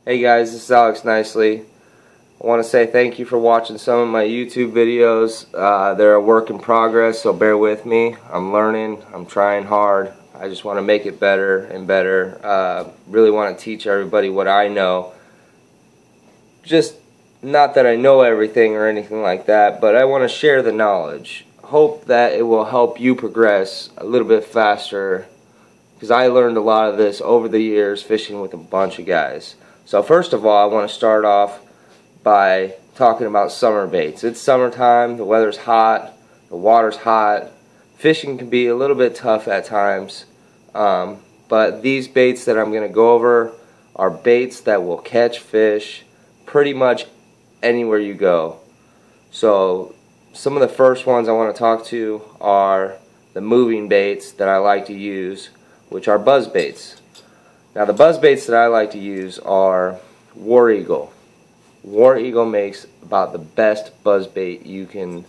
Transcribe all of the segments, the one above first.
Hey guys, this is Alex Nicely. I want to say thank you for watching some of my YouTube videos. They're a work in progress, so bear with me. I'm learning, I'm trying hard. I just want to make it better and better. Really want to teach everybody what I know. Just not that I know everything or anything like that, but I want to share the knowledge. Hope that it will help you progress a little bit faster, because I learned a lot of this over the years fishing with a bunch of guys. So first of all, I want to start off by talking about summer baits. It's summertime, the weather's hot, the water's hot, fishing can be a little bit tough at times, but these baits that I'm going to go over are baits that will catch fish pretty much anywhere you go. So some of the first ones I want to talk to are the moving baits that I like to use, which are buzz baits. Now the buzz baits that I like to use are War Eagle. War Eagle makes about the best buzz bait you can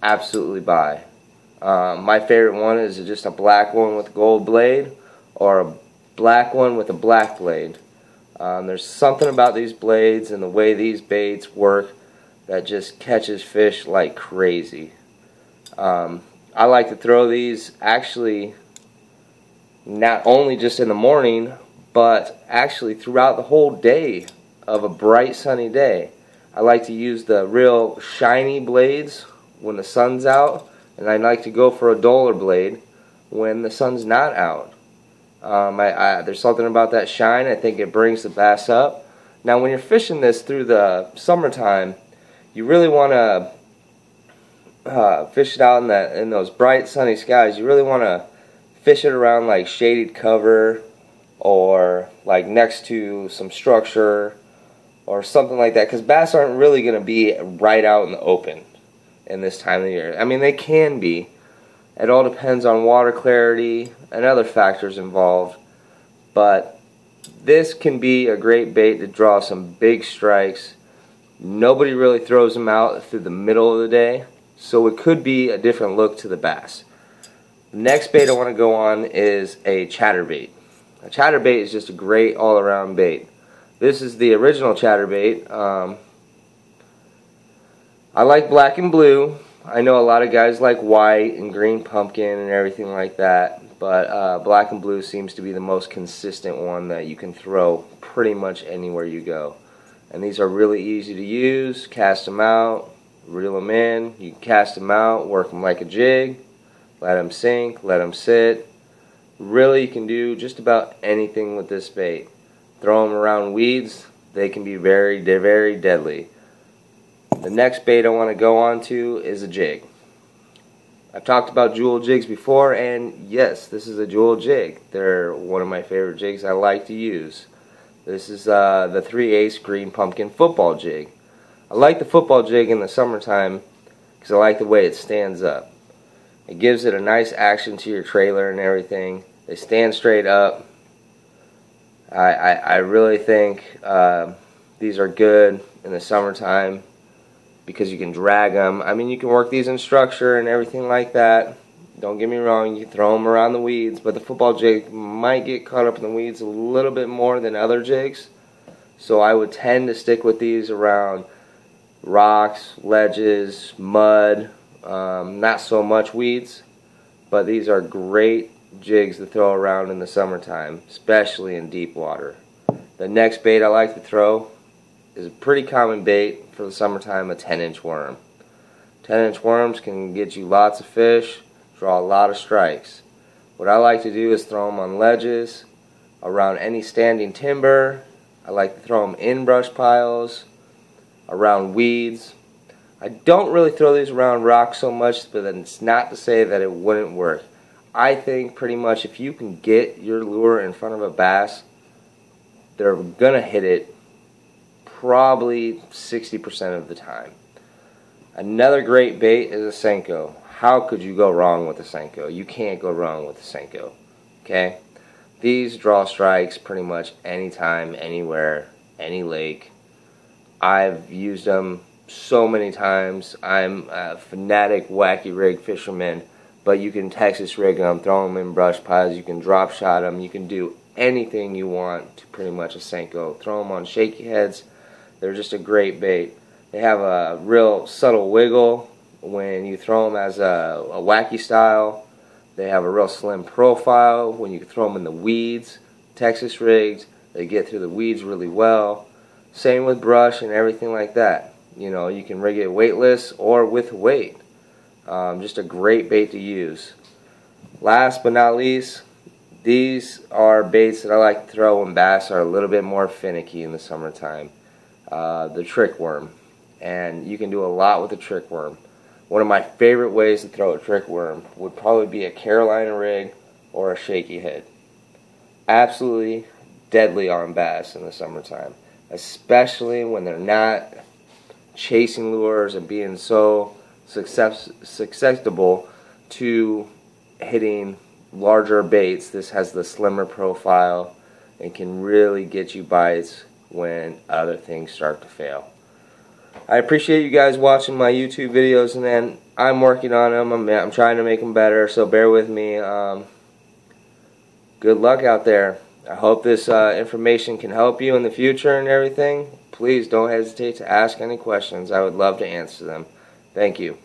absolutely buy. My favorite one is just a black one with a gold blade or a black one with a black blade. There's something about these blades and the way these baits work that just catches fish like crazy. I like to throw these actually not only just in the morning, but actually throughout the whole day of a bright sunny day. I like to use the real shiny blades when the sun's out, and I like to go for a duller blade when the sun's not out. There's something about that shine. I think it brings the bass up. Now when you're fishing this through the summertime, you really want to fish it out in those bright sunny skies. You really want to fish it around like shaded cover or like next to some structure or something like that, because bass aren't really going to be right out in the open in this time of the year. I mean, they can be. It all depends on water clarity and other factors involved, but this can be a great bait to draw some big strikes. Nobody really throws them out through the middle of the day, so it could be a different look to the bass. The next bait I want to go on is a chatterbait. A chatterbait is just a great all-around bait. This is the original chatterbait. I like black and blue. I know a lot of guys like white and green pumpkin and everything like that, but black and blue seems to be the most consistent one that you can throw pretty much anywhere you go. And these are really easy to use. Cast them out, reel them in. You can cast them out, work them like a jig, let them sink, let them sit. Really, you can do just about anything with this bait. Throw them around weeds, they can be very deadly. The next bait I want to go on to is a jig. I've talked about jewel jigs before, and yes, this is a jewel jig. They're one of my favorite jigs I like to use. This is the 3/8 green pumpkin football jig. I like the football jig in the summertime because I like the way it stands up. It gives it a nice action to your trailer and everything. They stand straight up. I really think these are good in the summertime because you can drag them. I mean, you can work these in structure and everything like that. Don't get me wrong, you can throw them around the weeds, but the football jig might get caught up in the weeds a little bit more than other jigs. So I would tend to stick with these around rocks, ledges, mud, not so much weeds, but these are great jigs to throw around in the summertime, especially in deep water. The next bait I like to throw is a pretty common bait for the summertime, a 10-inch worm. 10-inch worms can get you lots of fish, draw a lot of strikes. What I like to do is throw them on ledges, around any standing timber. I like to throw them in brush piles, around weeds. I don't really throw these around rocks so much, but it's not to say that it wouldn't work. I think pretty much if you can get your lure in front of a bass, they're going to hit it probably 60% of the time. Another great bait is a Senko. How could you go wrong with a Senko? You can't go wrong with a Senko. Okay? These draw strikes pretty much anytime, anywhere, any lake. I've used them so many times. I'm a fanatic wacky rig fisherman, but you can Texas rig them, throw them in brush piles, you can drop shot them, you can do anything you want to pretty much a Senko. Throw them on shaky heads. They're just a great bait. They have a real subtle wiggle when you throw them as a wacky style. They have a real slim profile when you throw them in the weeds. Texas rigs, they get through the weeds really well. Same with brush and everything like that. You know, you can rig it weightless or with weight. Just a great bait to use. Last but not least, these are baits that I like to throw when bass are a little bit more finicky in the summertime. The trick worm. And you can do a lot with the trick worm. One of my favorite ways to throw a trick worm would probably be a Carolina rig or a shaky head. Absolutely deadly on bass in the summertime, especially when they're not chasing lures and being so susceptible to hitting larger baits. This has the slimmer profile and can really get you bites when other things start to fail. I appreciate you guys watching my YouTube videos, and then I'm working on them. I'm trying to make them better, so bear with me. Good luck out there. I hope this information can help you in the future and everything. Please don't hesitate to ask any questions. I would love to answer them. Thank you.